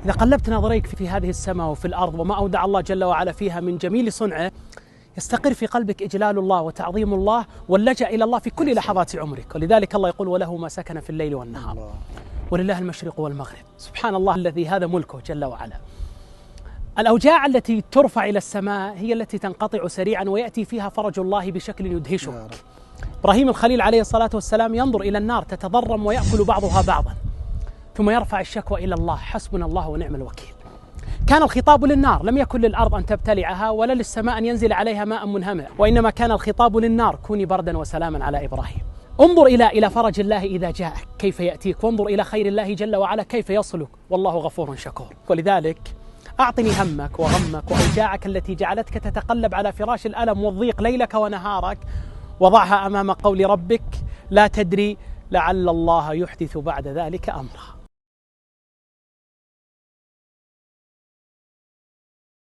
إذا قلبت نظريك في هذه السماء وفي الأرض وما أودع الله جل وعلا فيها من جميل صنعه، يستقر في قلبك إجلال الله وتعظيم الله واللجأ إلى الله في كل لحظات عمرك. ولذلك الله يقول: وله ما سكن في الليل والنهار ولله المشرق والمغرب. سبحان الله الذي هذا ملكه جل وعلا. الأوجاع التي ترفع إلى السماء هي التي تنقطع سريعا ويأتي فيها فرج الله بشكل يدهشك. إبراهيم الخليل عليه الصلاة والسلام ينظر إلى النار تتضرم ويأكل بعضها بعضا، ثم يرفع الشكوى إلى الله: حسبنا الله ونعم الوكيل. كان الخطاب للنار، لم يكن للأرض أن تبتلعها ولا للسماء أن ينزل عليها ماء منهمر، وإنما كان الخطاب للنار: كوني بردا وسلاما على إبراهيم. انظر إلى فرج الله إذا جاءك كيف يأتيك، وانظر إلى خير الله جل وعلا كيف يصلك، والله غفور شكور. ولذلك أعطني همك وغمك وأوجاعك التي جعلتك تتقلب على فراش الألم والضيق ليلك ونهارك، وضعها أمام قول ربك: لا تدري لعل الله يحدث بعد ذلك أمرا.